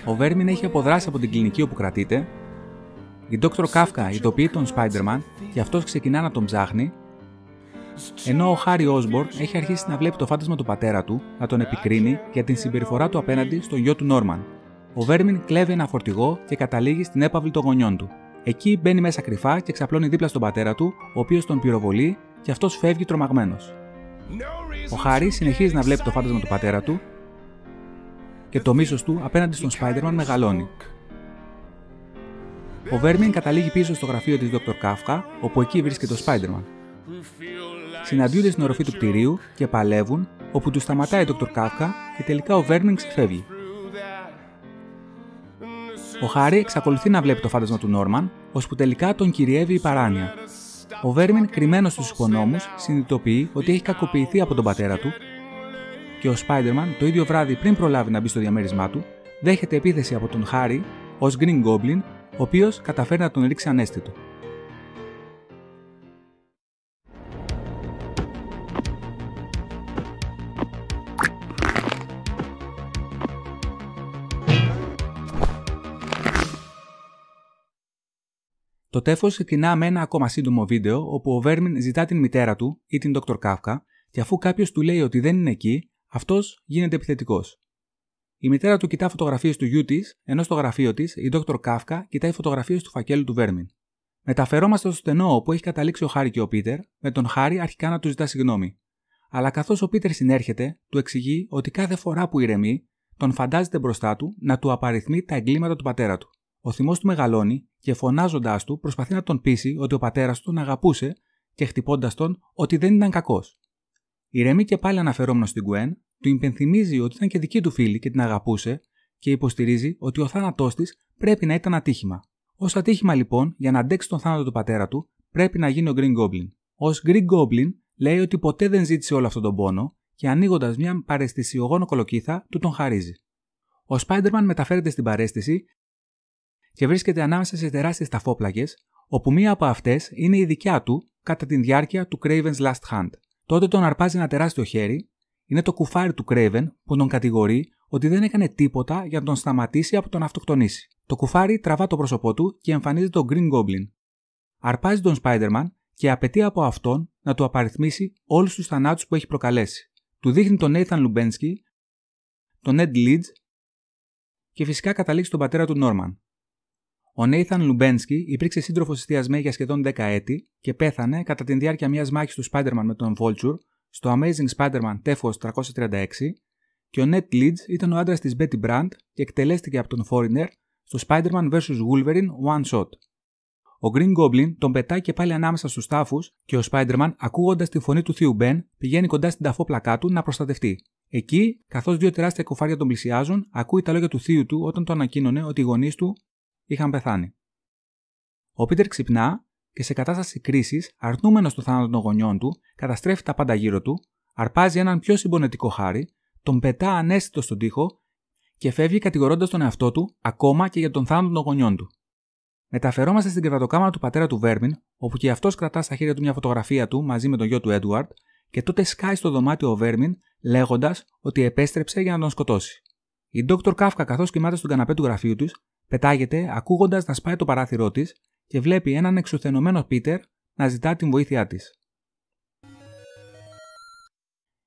Ο Βέρμιν έχει αποδράσει από την κλινική όπου κρατείται. Η Dr. Kafka ειδοποιεί τον Spider-Man και αυτός ξεκινά να τον ψάχνει. Ενώ ο Χάρι Όσμπορν έχει αρχίσει να βλέπει το φάντασμα του πατέρα του να τον επικρίνει για την συμπεριφορά του απέναντι στον γιο του Νόρμαν. Ο Βέρμιν κλέβει ένα φορτηγό και καταλήγει στην έπαυλη των γονιών του. Εκεί μπαίνει μέσα κρυφά και ξαπλώνει δίπλα στον πατέρα του, ο οποίος τον πυροβολεί και αυτός φεύγει τρομαγμένος. Ο Χάρι συνεχίζει να βλέπει το φάντασμα του πατέρα του και το μίσος του απέναντι στον Spider-Man μεγαλώνει. Ο Βέρμιν καταλήγει πίσω στο γραφείο της Dr. Kafka, όπου εκεί βρίσκεται ο Spider-Man. Συναντιούνται στην οροφή του κτηρίου και παλεύουν, όπου τους σταματάει η Dr. Kafka και τελικά ο Βέρμιν ξεφεύγει. Ο Χάρι εξακολουθεί να βλέπει το φάντασμα του Νόρμαν, ώσπου τελικά τον κυριεύει η παράνοια. Ο Βέρμιν, κρυμμένος στους υπονόμους, συνειδητοποιεί ότι έχει κακοποιηθεί από τον πατέρα του και ο Spider-Man, το ίδιο βράδυ πριν προλάβει να μπει στο διαμέρισμά του, δέχεται επίθεση από τον Χάρι ως Green Goblin, ο οποίος καταφέρει να τον ρίξει ανέστητο. Το τέφος ξεκινά με ένα ακόμα σύντομο βίντεο όπου ο Βέρμιν ζητά την μητέρα του ή την Dr. Kafka και αφού κάποιος του λέει ότι δεν είναι εκεί, αυτός γίνεται επιθετικός. Η μητέρα του κοιτά φωτογραφίες του γιού της, ενώ στο γραφείο της η Dr. Kafka κοιτάει φωτογραφίες του φακέλου του Βέρμιν. Μεταφερόμαστε στο στενό όπου έχει καταλήξει ο Χάρι και ο Πίτερ, με τον Χάρι αρχικά να του ζητά συγγνώμη. Αλλά καθώς ο Πίτερ συνέρχεται, του εξηγεί ότι κάθε φορά που ηρεμεί, τον φαντάζεται μπροστά του να του απαριθμεί τα εγκλήματα του πατέρα του. Ο θυμός του μεγαλώνει και φωνάζοντάς του προσπαθεί να τον πείσει ότι ο πατέρας του τον αγαπούσε και χτυπώντας τον ότι δεν ήταν κακός. Ηρεμεί και πάλι αναφερόμενος στην Gwen, του υπενθυμίζει ότι ήταν και δική του φίλη και την αγαπούσε και υποστηρίζει ότι ο θάνατός της πρέπει να ήταν ατύχημα. Ως ατύχημα λοιπόν, για να αντέξει τον θάνατο του πατέρα του, πρέπει να γίνει ο Green Goblin. Ως Green Goblin λέει ότι ποτέ δεν ζήτησε όλο αυτόν τον πόνο και ανοίγοντας μια παραισθησιογόνο κολοκύθα του τον χαρίζει. Ο Spider-Man μεταφέρεται στην παραίσθηση και βρίσκεται ανάμεσα σε τεράστιες ταφόπλαγες, όπου μία από αυτές είναι η δικιά του κατά τη διάρκεια του Kraven's Last Hunt. Τότε τον αρπάζει ένα τεράστιο χέρι, είναι το κουφάρι του Kraven που τον κατηγορεί ότι δεν έκανε τίποτα για να τον σταματήσει από τον αυτοκτονήσει. Το κουφάρι τραβά το πρόσωπό του και εμφανίζεται ο Green Goblin. Αρπάζει τον Spider-Man και απαιτεί από αυτόν να του απαριθμίσει όλους τους θανάτους που έχει προκαλέσει. Του δείχνει τον Nathan Lubensky, τον Ned Leeds και φυσικά καταλήξει στον πατέρα του Norman. Ο Nathan Lubensky υπήρξε σύντροφος της May για σχεδόν 10 έτη και πέθανε κατά τη διάρκεια μιας μάχης του Spider-Man με τον Vulture στο Amazing Spider-Man τέφος 336 και ο Ned Leeds ήταν ο άντρας της Betty Brant και εκτελέστηκε από τον Foreigner στο Spider-Man vs. Wolverine One Shot. Ο Green Goblin τον πετάει και πάλι ανάμεσα στους τάφους και ο Spider-Man, ακούγοντας τη φωνή του θείου Ben, πηγαίνει κοντά στην ταφόπλακά του να προστατευτεί. Εκεί, καθώς δύο τεράστια κουφάρια τον πλησιάζουν, ακούει τα λόγια του θείου του όταν το ανακοίνωνε ότι οι γονείς του είχαν πεθάνει. Ο Πίτερ ξυπνά και σε κατάσταση κρίσης, αρνούμενος το θάνατο των γονιών του, καταστρέφει τα πάντα γύρω του, αρπάζει έναν πιο συμπονετικό Χάρι, τον πετά ανέστητο στον τοίχο και φεύγει κατηγορώντας τον εαυτό του ακόμα και για τον θάνατο των γονιών του. Μεταφερόμαστε στην κρεβατοκάμαρα του πατέρα του Βέρμιν, όπου και αυτός κρατά στα χέρια του μια φωτογραφία του μαζί με τον γιο του Edward, και τότε σκάει στο δωμάτιο ο Βέρμιν, λέγοντας ότι επέστρεψε για να τον σκοτώσει. Η Dr. Kafka, καθώς κοιμάται στον καναπέ του γραφείου του, πετάγεται ακούγοντας να σπάει το παράθυρό της και βλέπει έναν εξουθενωμένο Πίτερ να ζητά την βοήθειά της.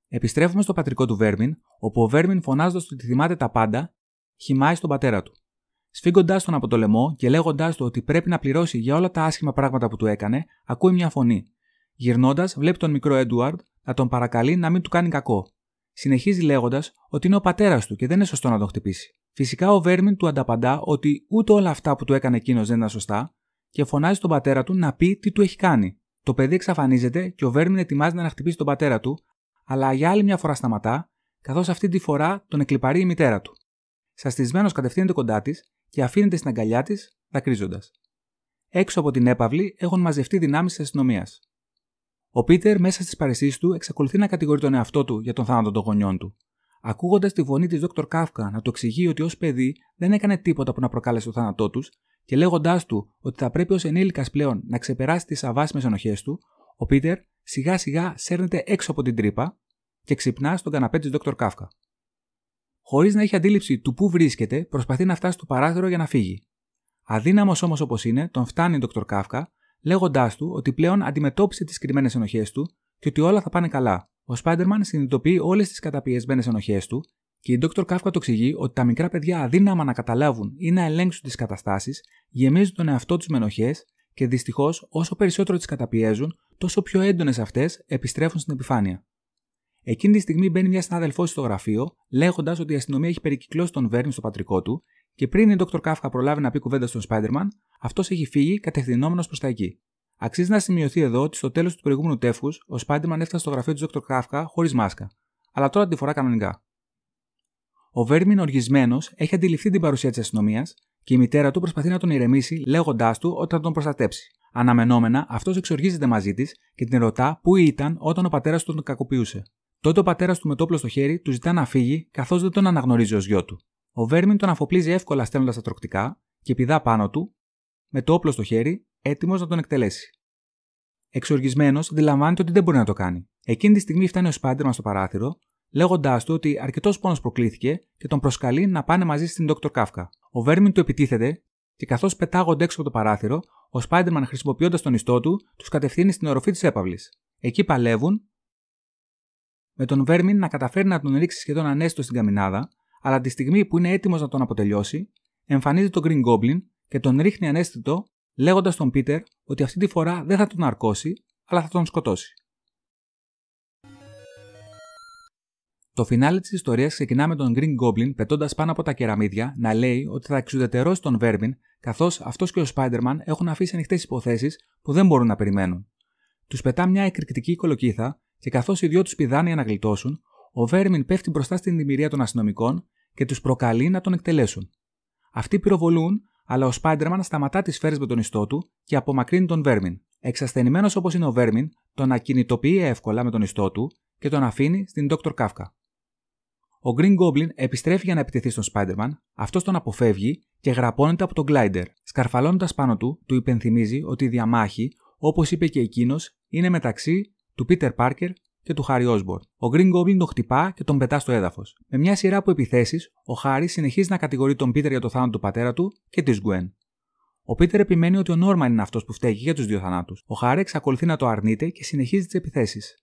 Επιστρέφουμε στο πατρικό του Βέρμιν, όπου ο Βέρμιν, φωνάζοντας ότι θυμάται τα πάντα, χυμάει στον πατέρα του. Σφίγγοντας τον από το λαιμό και λέγοντας του ότι πρέπει να πληρώσει για όλα τα άσχημα πράγματα που του έκανε, ακούει μια φωνή. Γυρνώντας, βλέπει τον μικρό Έντουαρντ να τον παρακαλεί να μην του κάνει κακό. Συνεχίζει λέγοντας ότι είναι ο πατέρας του και δεν είναι σωστό να τον χτυπήσει. Φυσικά ο Βέρμιν του ανταπαντά ότι ούτε όλα αυτά που του έκανε εκείνος δεν ήταν σωστά και φωνάζει στον πατέρα του να πει τι του έχει κάνει. Το παιδί εξαφανίζεται και ο Βέρμιν ετοιμάζεται να χτυπήσει τον πατέρα του, αλλά για άλλη μια φορά σταματά, καθώς αυτή τη φορά τον εκλιπαρεί η μητέρα του. Σαστισμένος κατευθύνεται κοντά της και αφήνεται στην αγκαλιά της, δακρύζοντας. Έξω από την έπαυλη έχουν μαζευτεί δυνάμεις της αστυνομίας. Ο Πίτερ, μέσα στις παραισθήσεις του, εξακολουθεί να κατηγορεί τον εαυτό του για τον θάνατο των γονιών του. Ακούγοντας τη φωνή της Dr. Kafka να του εξηγεί ότι ως παιδί δεν έκανε τίποτα που να προκάλεσε το θάνατό τους και λέγοντάς του ότι θα πρέπει ως ενήλικας πλέον να ξεπεράσει τις αβάσιμες ενοχές του, ο Πίτερ σιγά σιγά σέρνεται έξω από την τρύπα και ξυπνά στον καναπέ της Dr. Kafka. Χωρίς να έχει αντίληψη του πού βρίσκεται, προσπαθεί να φτάσει στο παράθυρο για να φύγει. Αδύναμος όμως όπως είναι, τον φτάνει ο Dr. Κάφκα, λέγοντάς του ότι πλέον αντιμετώπισε τις κρυμμένες ενοχές του και ότι όλα θα πάνε καλά. Ο Spider-Man συνειδητοποιεί όλες τις καταπιεσμένες ενοχές του και η Dr. Κάφκα του εξηγεί ότι τα μικρά παιδιά αδύναμα να καταλάβουν ή να ελέγξουν τις καταστάσεις, γεμίζουν τον εαυτό τους με ενοχές και δυστυχώς όσο περισσότερο τις καταπιέζουν, τόσο πιο έντονες αυτές επιστρέφουν στην επιφάνεια. Εκείνη τη στιγμή μπαίνει μια συνάδελφός στο γραφείο, λέγοντας ότι η αστυνομία έχει περικυκλώσει τον Βέρμιν στο πατρικό του και πριν η Dr. Κάφκα προλάβει να πει κουβέντα στον Spider-Man, αυτός έχει φύγει κατευθυνόμενος προς τα εκεί. Αξίζει να σημειωθεί εδώ ότι στο τέλος του προηγούμενου τεύχους, ο Spider-Man έφτασε στο γραφείο του Dr. Κάφκα χωρίς μάσκα, αλλά τώρα τη φορά κανονικά. Ο Βέρμιν, οργισμένος, έχει αντιληφθεί την παρουσία της αστυνομίας και η μητέρα του προσπαθεί να τον ηρεμήσει, λέγοντάς του ότι θα τον προστατέψει. Αναμενόμενα, αυτός εξοργίζεται μαζί της και την ρωτά πού ήταν όταν ο πατέρας του τον κακοποιούσε. Τότε ο πατέρας του με το όπλο στο χέρι του ζητά να φύγει, καθώς δεν τον αναγνωρίζει ως γιο του. Ο Βέρμιν τον αφοπλίζει εύκολα στέλνοντας τα τροκτικά και πηδά πάνω του, με το όπλο στο χέρι, έτοιμος να τον εκτελέσει. Εξοργισμένος, αντιλαμβάνεται ότι δεν μπορεί να το κάνει. Εκείνη τη στιγμή φτάνει ο Spider-Man στο παράθυρο, λέγοντάς του ότι αρκετός πόνος προκλήθηκε και τον προσκαλεί να πάνε μαζί στην Dr. Κάφκα. Ο Βέρμιν του επιτίθεται και καθώς πετάγονται έξω από το παράθυρο, ο Spider-Man χρησιμοποιώντας τον ιστό του, τους κατευθύνει στην οροφή της έπαυλης. Εκεί παλεύουν, με τον Βέρμιν να καταφέρει να τον ρίξει σχεδόν ανέστητο στην καμινάδα, αλλά τη στιγμή που είναι έτοιμος να τον αποτελειώσει, εμφανίζεται τον Green Goblin και τον ρίχνει ανέστητο, λέγοντας στον Peter ότι αυτή τη φορά δεν θα τον αρκώσει, αλλά θα τον σκοτώσει. Το φινάλε της ιστορίας ξεκινά με τον Green Goblin πετώντας πάνω από τα κεραμίδια να λέει ότι θα εξουδετερώσει τον Vέρμιν, καθώς αυτός και ο Spider-Man έχουν αφήσει ανοιχτές υποθέσεις που δεν μπορούν να περιμένουν. Τους πετά μια εκρηκτική κολοκύθα και καθώς οι δυο τους πηδάνε για να γλιτώσουν, ο Vέρμιν πέφτει μπροστά στην δημιουργία των αστυνομικών και τους προκαλεί να τον εκτελέσουν. Αυτοί πυροβολούν, αλλά ο Spider-Man σταματά τις σφαίρες με τον ιστό του και απομακρύνει τον Vέρμιν. Εξασθενημένος όπως είναι ο Vέρμιν, τον ακινητοποιεί εύκολα με τον ιστό του και τον αφήνει στην Dr. Κάφκα. Ο Green Goblin επιστρέφει για να επιτεθεί στον Spider-Man, αυτός τον αποφεύγει και γραπώνεται από τον Glider. Σκαρφαλώνοντας πάνω του, του υπενθυμίζει ότι η διαμάχη, όπως είπε και εκείνος, είναι μεταξύ του Peter Parker και του Harry Osborn. Ο Green Goblin τον χτυπά και τον πετά στο έδαφος. Με μια σειρά από επιθέσεις, ο Harry συνεχίζει να κατηγορεί τον Peter για το θάνατο του πατέρα του και της Gwen. Ο Peter επιμένει ότι ο Norman είναι αυτός που φταίει για τους δύο θανάτους. Ο Harry εξακολουθεί να το αρνείται και συνεχίζει τις επιθέσεις.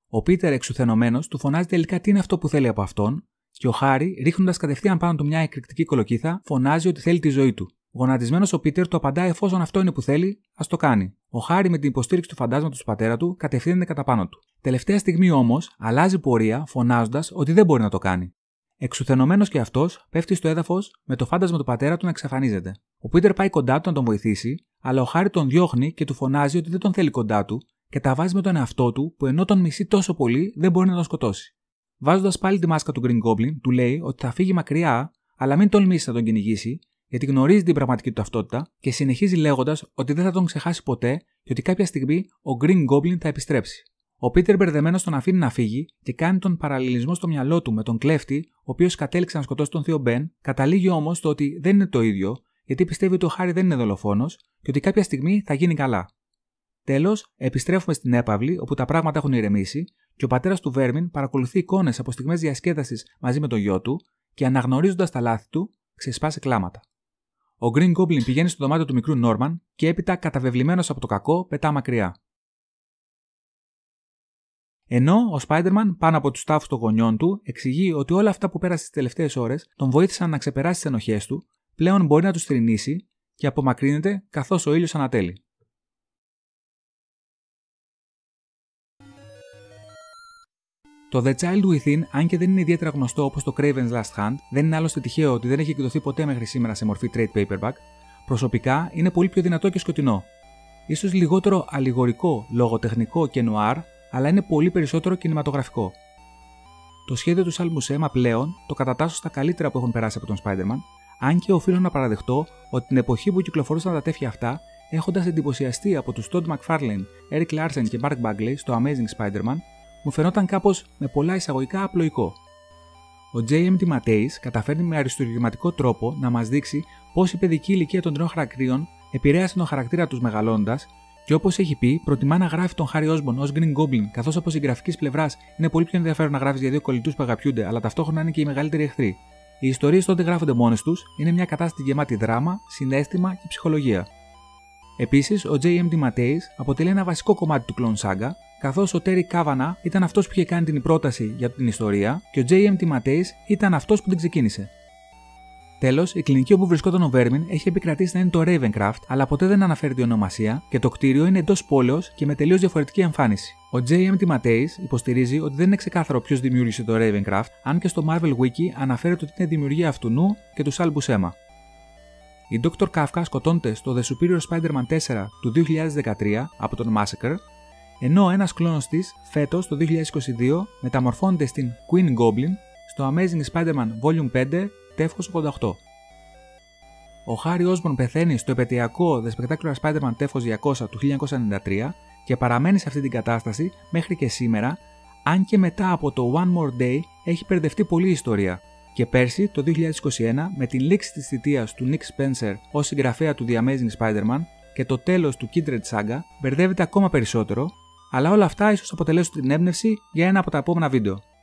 Ο Peter, εξουθενωμένος, του φωνάζει τελικά τι είναι αυτό που θέλει από αυτόν, και ο Harry, ρίχνοντας κατευθείαν πάνω του μια εκρηκτική κολοκύθα, φωνάζει ότι θέλει τη ζωή του. Γονατισμένος ο Peter του απαντά εφόσον αυτό είναι που θέλει, ας το κάνει. Ο Harry, με την υποστήριξη του φαντάσματος του πατέρα του, κατευθύνεται κατά πάνω του. Τελευταία στιγμή όμως, αλλάζει πορεία, φωνάζοντας ότι δεν μπορεί να το κάνει. Εξουθενωμένος και αυτός, πέφτει στο έδαφος με το φάντασμα του πατέρα του να εξαφανίζεται. Ο Peter πάει κοντά του να τον βοηθήσει, αλλά ο Harry τον διώχνει και του φωνάζει ότι δεν τον θέλει κοντά του και τα βάζει με τον εαυτό του που ενώ τον μισεί τόσο πολύ δεν μπορεί να τον σκοτώσει. Βάζοντας πάλι τη μάσκα του Green Goblin, του λέει ότι θα φύγει μακριά, αλλά μην τολμήσει να τον κυνηγήσει, γιατί γνωρίζει την πραγματική του ταυτότητα και συνεχίζει λέγοντας ότι δεν θα τον ξεχάσει ποτέ και ότι κάποια στιγμή ο Green Goblin θα επιστρέψει. Ο Peter, μπερδεμένος, τον αφήνει να φύγει και κάνει τον παραλληλισμό στο μυαλό του με τον κλέφτη, ο οποίος κατέληξε να σκοτώσει τον θείο Ben, καταλήγει όμως το ότι δεν είναι το ίδιο, γιατί πιστεύει ότι ο Harry δεν είναι δολοφόνος και ότι κάποια στιγμή θα γίνει καλά. Τέλος, επιστρέφουμε στην έπαυλη όπου τα πράγματα έχουν ηρεμήσει και ο πατέρας του Vέρμιν παρακολουθεί εικόνες από στιγμές διασκέδασης μαζί με το γιο του και αναγνωρίζοντας τα λάθη του, ξεσπά κλάματα. Ο Green Goblin πηγαίνει στο δωμάτιο του μικρού Norman και έπειτα, καταβεβλημένος από το κακό, πετά μακριά. Ενώ ο Spider-Man, πάνω από τους τάφους των γονιών του, εξηγεί ότι όλα αυτά που πέρασε τις τελευταίες ώρες τον βοήθησαν να ξεπεράσει τις ενοχές του, πλέον μπορεί να τους θρηνήσει και απομακρύνεται καθώς ο ήλιος ανατέλει. Το The Child Within, αν και δεν είναι ιδιαίτερα γνωστό όπως το Kraven's Last Hunt, δεν είναι άλλωστε τυχαίο ότι δεν έχει εκδοθεί ποτέ μέχρι σήμερα σε μορφή trade paperback, προσωπικά είναι πολύ πιο δυνατό και σκοτεινό. Ίσως λιγότερο αλληγορικό, λογοτεχνικό και νουάρ, αλλά είναι πολύ περισσότερο κινηματογραφικό. Το σχέδιο του Σαλ Μπουσέμα πλέον το κατατάσσω στα καλύτερα που έχουν περάσει από τον Spider-Man, αν και οφείλω να παραδεχτώ ότι την εποχή που κυκλοφορούσαν τα τέφια αυτά, έχοντας εντυπωσιαστεί από τους Todd McFarlane, Eric Larsen και Mark Bagley στο Amazing Spider-Man, μου φαινόταν κάπως με πολλά εισαγωγικά απλοϊκό. Ο J.M. DeMatteis καταφέρνει με αριστουργηματικό τρόπο να μας δείξει πώς η παιδική ηλικία των τριών χαρακτήρων επηρέασε τον χαρακτήρα τους μεγαλώντας Και όπως έχει πει, προτιμά να γράφει τον Harry Osborn ως Green Goblin, καθώς από συγγραφικής πλευράς είναι πολύ πιο ενδιαφέρον να γράφεις για δύο κολλητούς που αγαπιούνται, αλλά ταυτόχρονα είναι και οι μεγαλύτεροι εχθροί. Οι ιστορίες τότε γράφονται μόνες τους, είναι μια κατάσταση γεμάτη δράμα, συναίσθημα και ψυχολογία. Επίσης, ο J.M. DeMatteis αποτελεί ένα βασικό κομμάτι του Clone Saga, καθώς ο Terry Kavanagh ήταν αυτός που είχε κάνει την πρόταση για την ιστορία και ο J.M. DeMatteis ήταν αυτός που την ξεκίνησε. Τέλος, η κλινική όπου βρισκόταν ο Vermin έχει επικρατήσει να είναι το Ravencraft, αλλά ποτέ δεν αναφέρεται η ονομασία και το κτίριο είναι εντός πόλεως και με τελείως διαφορετική εμφάνιση. Ο J.M. DeMatteis υποστηρίζει ότι δεν είναι ξεκάθαρο ποιος δημιούργησε το Ravencraft, αν και στο Marvel Wiki αναφέρεται ότι είναι δημιουργία αυτού νου και του Sal Buscema. Η Dr. Kafka σκοτώνεται στο The Superior Spider-Man 4 του 2013 από τον Massacre, ενώ ένας κλόνος της φέτος το 2022 μεταμορφώνεται στην Queen Goblin στο Amazing Spider-Man Volume 5 τεύχος 88. Ο Harry Osborn πεθαίνει στο επαιτειακό The Spectacular Spider-Man τεύχος 200 του 1993 και παραμένει σε αυτή την κατάσταση μέχρι και σήμερα, αν και μετά από το One More Day έχει μπερδευτεί πολύ η ιστορία. Και πέρσι, το 2021, με την λήξη της θητείας του Nick Spencer ως συγγραφέα του The Amazing Spider-Man και το τέλος του Kindred Saga, μπερδεύεται ακόμα περισσότερο, αλλά όλα αυτά ίσως αποτελέσουν την έμπνευση για ένα από τα επόμενα βίντεο.